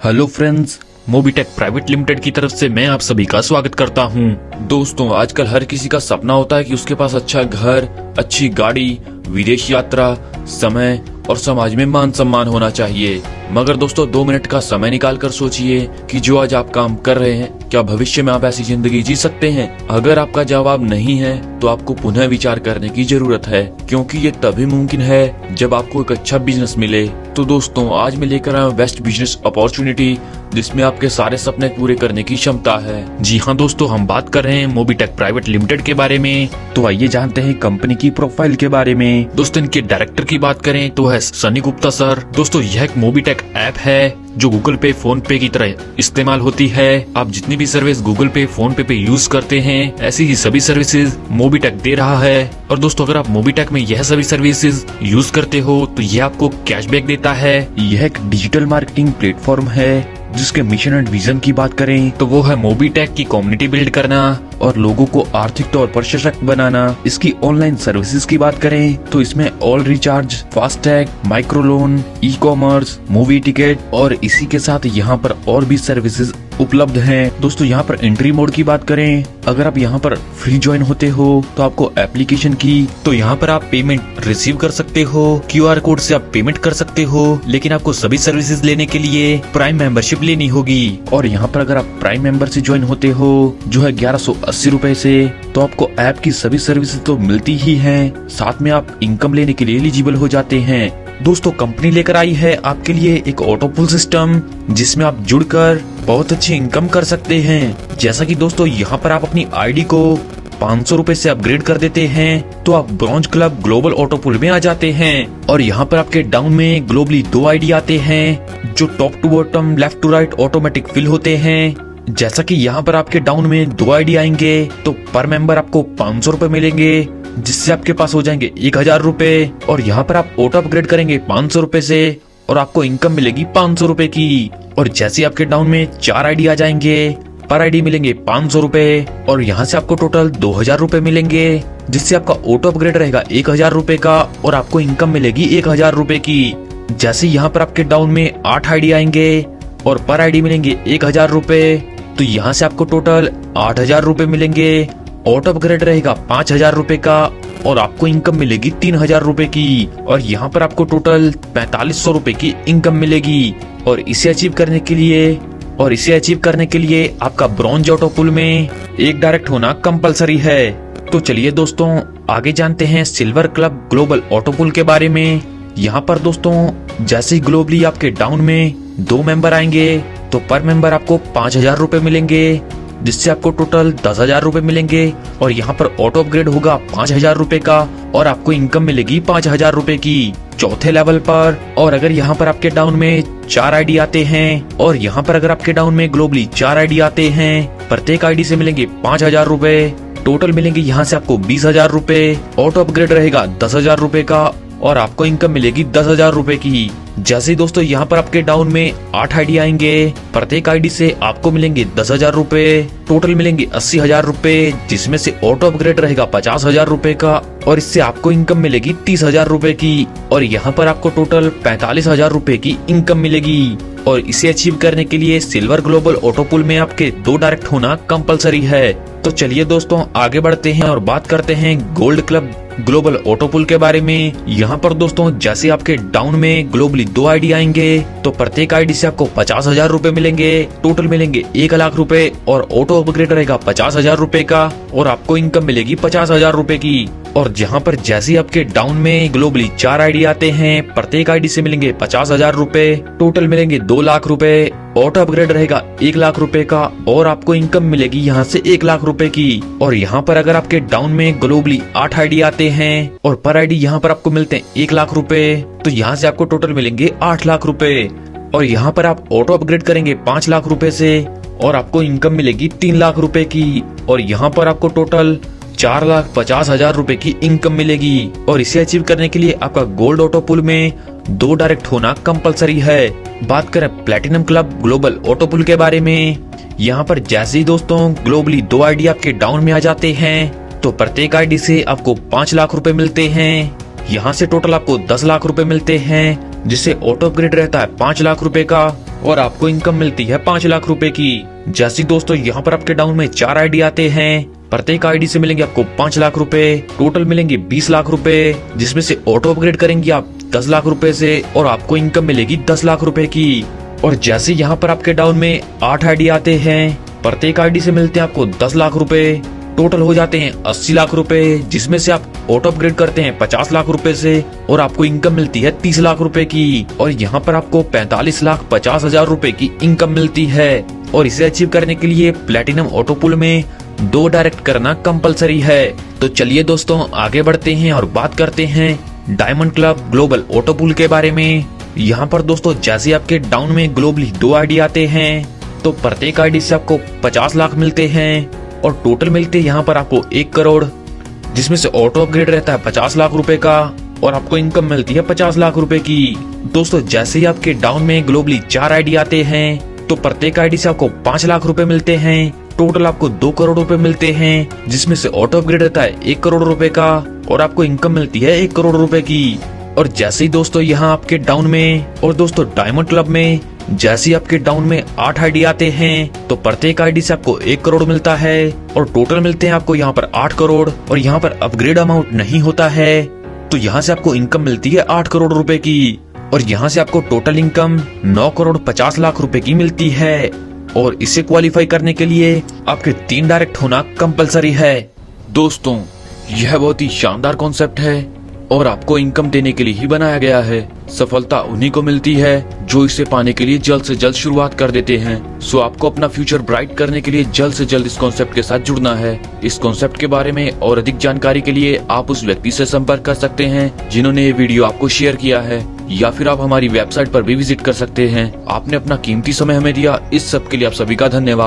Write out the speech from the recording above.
Hello friends, Mobitech private limited की तरफ से मैं आप सभी का स्वागत करता हूं। दोस्तों, आजकल हर किसी का सपना होता है कि उसके पास अच्छा घर, अच्छी गाड़ी, विदेश यात्रा, समय और समाज में मान सम्मान होना चाहिए। मगर दोस्तों, 2 मिनट का समय निकाल कर सोचिए कि जो आज आप काम कर रहे हैं, क्या भविष्य में आप ऐसी जिंदगी जी सकते हैं? अगर आपका जवाब नहीं है तो आपको पुनः विचार करने की जरूरत है, क्योंकि ये तभी मुमकिन है जब आपको एक अच्छा बिजनेस मिले। तो दोस्तों, आज मैं लेकर आया हूँ बेस्ट बिजनेस अपॉर्चुनिटी, जिसमें आपके सारे सपने पूरे करने की क्षमता है। जी हाँ दोस्तों, हम बात कर रहे हैं मोबीटेक प्राइवेट लिमिटेड के बारे में। तो आइए जानते हैं कंपनी की प्रोफाइल के बारे में। दोस्तों, इनके डायरेक्टर की बात करें तो है सनी गुप्ता सर। दोस्तों, यह एक मोबीटेक ऐप है जो गूगल पे, फोन पे की तरह इस्तेमाल होती है। आप जितनी भी सर्विस गूगल पे, फोन पे यूज करते हैं, ऐसी ही सभी सर्विसेज मोबीटेक दे रहा है। और दोस्तों, अगर आप मोबीटेक में यह सभी सर्विसेज यूज करते हो तो यह आपको कैशबैक देता है। यह एक डिजिटल मार्केटिंग प्लेटफॉर्म है जिसके मिशन एंड विजन की बात करें तो वो है मोबीटेक की कम्युनिटी बिल्ड करना और लोगों को आर्थिक तौर पर सशक्त बनाना। इसकी ऑनलाइन सर्विसेज की बात करें तो इसमें all recharge, FASTag, micro loan, e commerce, movie ticket और इसी के साथ यहाँ पर और भी सर्विसेज उपलब्ध हैं। दोस्तों, यहाँ पर एंट्री मोड की बात करें, अगर आप यहाँ पर फ्री ज्वाइन होते हो तो आपको एप्लीकेशन की तो यहाँ पर आप पेमेंट रिसीव कर सकते हो। QR कोड से आप पेमेंट कर सकते हो, लेकिन आपको सभी सर्विसेज लेने के लिए प्राइम मेंबरशिप लेनी होगी। और यहाँ पर अगर आप प्राइम मेंबर से ज्वाइन होते हो जो है 1180 रुपए से, तो आपको ऐप की सभी सर्विसेज तो मिलती ही हैं, साथ में आप इनकम लेने के लिए एलिजिबल हो जाते हैं। दोस्तों, कंपनी लेकर आई है आपके लिए एक ऑटो पुल सिस्टम, जिसमें आप जुड़कर बहुत अच्छी इनकम कर सकते हैं। जैसा कि दोस्तों, यहाँ पर आप अपनी आईडी को 500 रुपए से अपग्रेड कर देते हैं तो आप ब्रॉन्ज क्लब ग्लोबल ऑटो पुल में आ जाते हैं। और यहाँ पर आपके डाउन में ग्लोबली 2 आईडी आते हैं जो top to bottom, left to right automatic fill होते हैं। जैसा कि यहाँ पर आपके डाउन में 2 आईडी आएंगे तो पर मेंबर आपको 500 रुपए मिलेंगे, जिससे आपके पास हो जाएंगे 1000 रुपए। और यहाँ पर आप ऑटो अपग्रेड करेंगे 500 रुपए से और आपको इनकम मिलेगी 500 रुपए की। और जैसे आपके डाउन में 4 आईडी आ जाएंगे, पर आईडी मिलेंगे 500 रुपए और यहाँ से आपको टोटल 2000 रुपए मिलेंगे, जिससे आपका ऑटो अपग्रेड रहेगा 1000 रुपए का और आपको इनकम मिलेगी 1000 रुपए की। जैसे यहाँ पर आपके डाउन में 8 आईडी आएंगे और पर आईडी मिलेंगे 1000 रुपए, तो यहाँ से आपको टोटल 8000 रुपए मिलेंगे। ऑटो अपग्रेड रहेगा 5000 रुपए का और आपको इनकम मिलेगी 3000 रुपए की। और यहाँ पर आपको टोटल 4500 रुपए की इनकम मिलेगी। और इसे अचीव करने के लिए आपका ब्रॉन्ज ऑटो पुल में एक डायरेक्ट होना कंपलसरी है। तो चलिए दोस्तों, आगे जानते हैं सिल्वर क्लब ग्लोबल ऑटो पुल के बारे में। यहाँ पर दोस्तों, जैसे ही ग्लोबली आपके डाउन में 2 मेंबर आएंगे तो पर मेंबर आपको 5000 रुपए मिलेंगे, जिससे आपको टोटल 10,000 रुपए मिलेंगे। और यहाँ पर ऑटो अपग्रेड होगा 5000 रुपए का और आपको इनकम मिलेगी 5000 रुपए की चौथे लेवल पर। और अगर यहाँ पर आपके डाउन में 4 आईडी आते हैं और यहाँ पर अगर आपके डाउन में ग्लोबली 4 आईडी आते हैं, प्रत्येक आईडी से मिलेंगे 5000 रुपए, टोटल मिलेंगे यहाँ से आपको 20,000 रुपए। ऑटो अपग्रेड रहेगा 10,000 रुपए का और आपको इनकम मिलेगी 10,000 रुपए की। जैसे दोस्तों, यहाँ पर आपके डाउन में 8 आईडी आएंगे, प्रत्येक आईडी से आपको मिलेंगे 10,000 रुपए, टोटल मिलेंगे 80,000 रुपए, जिसमें से ऑटो अपग्रेड रहेगा 50,000 रुपए का और इससे आपको इनकम मिलेगी 30,000 रुपए की। और यहाँ पर आपको टोटल 45,000 रुपए की इनकम मिलेगी। और इसे अचीव करने के लिए सिल्वर ग्लोबल ऑटो पुल में आपके 2 डायरेक्ट होना कंपलसरी है। तो चलिए दोस्तों, आगे बढ़ते हैं और बात करते हैं गोल्ड क्लब ग्लोबल ऑटो पुल के बारे में। यहाँ पर दोस्तों, जैसे आपके डाउन में ग्लोबली 2 आईडी आएंगे तो प्रत्येक आईडी से आपको 50,000 रुपए मिलेंगे, टोटल मिलेंगे 1 लाख रुपए और ऑटो अपग्रेड रहेगा 50,000 रुपए का और आपको इनकम मिलेगी 50,000 रुपए की। और जहाँ पर जैसे आपके डाउन में ग्लोबली 4 आईडी आते हैं, प्रत्येक आईडी से मिलेंगे 50,000 रुपए, टोटल मिलेंगे 2 लाख रुपए, ऑटो अपग्रेड रहेगा 1 लाख रुपए का और आपको इनकम मिलेगी यहाँ से 1 लाख रुपए की। और यहाँ पर अगर आपके डाउन में ग्लोबली 8 आईडी आते हैं और पर आईडी यहाँ पर आपको मिलते हैं 1 लाख रुपए, तो यहाँ से आपको टोटल मिलेंगे 8 लाख रुपए। और यहाँ पर आप ऑटो अपग्रेड करेंगे 5 लाख रुपए से और आपको इनकम मिलेगी 3 लाख रुपए की। और यहाँ पर आपको टोटल 4,50,000 रुपए की इनकम मिलेगी। और इसे अचीव करने के लिए आपका गोल्ड ऑटो पुल में 2 डायरेक्ट होना कंपलसरी है। बात करें प्लेटिनम क्लब ग्लोबल ऑटो पुल के बारे में, यहाँ पर जैसे ही दोस्तों ग्लोबली 2 आईडी आपके डाउन में आ जाते हैं तो प्रत्येक आईडी से आपको 5 लाख रुपए मिलते हैं। यहाँ से टोटल आपको 10 लाख रुपए मिलते हैं, जिससे ऑटो अपग्रेड रहता है 5 लाख रुपए का और आपको इनकम मिलती है 5 लाख रुपए की। जैसे दोस्तों यहाँ पर आपके डाउन में 4 आईडी आते हैं, प्रत्येक आईडी से मिलेंगे आपको 5 लाख रुपए, टोटल मिलेंगे 20 लाख रुपए, जिसमें से ऑटो अपग्रेड करेंगे आप 10 लाख रुपए से और आपको इनकम मिलेगी 10 लाख रुपए की। और जैसे यहाँ पर आपके डाउन में 8 आईडी आते हैं, प्रत्येक आईडी से मिलते हैं आपको 10 लाख रुपए, टोटल हो जाते हैं 80 लाख रुपए, जिसमें से आप ऑटो अपग्रेड करते हैं 50 लाख रुपए से और आपको इनकम मिलती है 30 लाख रुपए की। और यहाँ पर आपको 45,50,000 रुपए की इनकम मिलती है। और इसे अचीव करने के लिए प्लेटिनम ऑटो पूल में 2 डायरेक्ट करना कंपलसरी है। तो चलिए दोस्तों आगे बढ़ते हैं और बात करते हैं diamond club global auto pool के बारे में। यहाँ पर दोस्तों जैसे आपके डाउन में ग्लोबली 2 आईडी आते हैं, तो प्रत्येक आईडी से आपको 50 लाख मिलते हैं और टोटल मिलते हैं यहाँ पर आपको 1 करोड़, जिसमें से ऑटो अपग्रेड रहता है 50 लाख रुपए का और आपको इनकम मिलती है 50 लाख रुपए की। दोस्तों जैसे ही आपके डाउन में ग्लोबली 4 आईडी आते हैं, तो प्रत्येक आईडी से आपको 5 लाख रुपए मिलते हैं, टोटल आपको 2 करोड़ रुपए मिलते हैं, जिसमें से ऑटो अपग्रेड रहता है 1 करोड़ रुपए का और आपको इनकम मिलती है 1 करोड़ रुपए की। और जैसे ही दोस्तों यहाँ आपके डाउन में और दोस्तों डायमंड क्लब में जैसे आपके डाउन में 8 आईडी आते हैं, तो प्रत्येक आईडी से आपको 1 करोड़ मिलता है और टोटल मिलते हैं आपको यहाँ पर 8 करोड़ और यहाँ पर अपग्रेड अमाउंट नहीं होता है, तो यहाँ से आपको इनकम मिलती है 8 करोड़ रुपए की। और यहाँ से आपको टोटल इनकम 9 करोड़ 50 लाख रुपए की मिलती है। और इसे क्वालिफाई करने के लिए आपके 3 डायरेक्ट होना कंपलसरी है। दोस्तों यह बहुत ही शानदार कॉन्सेप्ट है और आपको इनकम देने के लिए ही बनाया गया है। सफलता उन्हीं को मिलती है जो इसे पाने के लिए जल्द से जल्द शुरुआत कर देते हैं। सो आपको अपना फ्यूचर ब्राइट करने के लिए जल्द से जल्द इस कॉन्सेप्ट के साथ जुड़ना है। इस कॉन्सेप्ट के बारे में और अधिक जानकारी के लिए आप उस व्यक्ति से संपर्क कर सकते हैं जिन्होंने ये वीडियो आपको शेयर किया है, या फिर आप हमारी वेबसाइट पर भी विजिट कर सकते हैं। आपने अपना कीमती समय हमें दिया, इस सब के लिए आप सभी का धन्यवाद।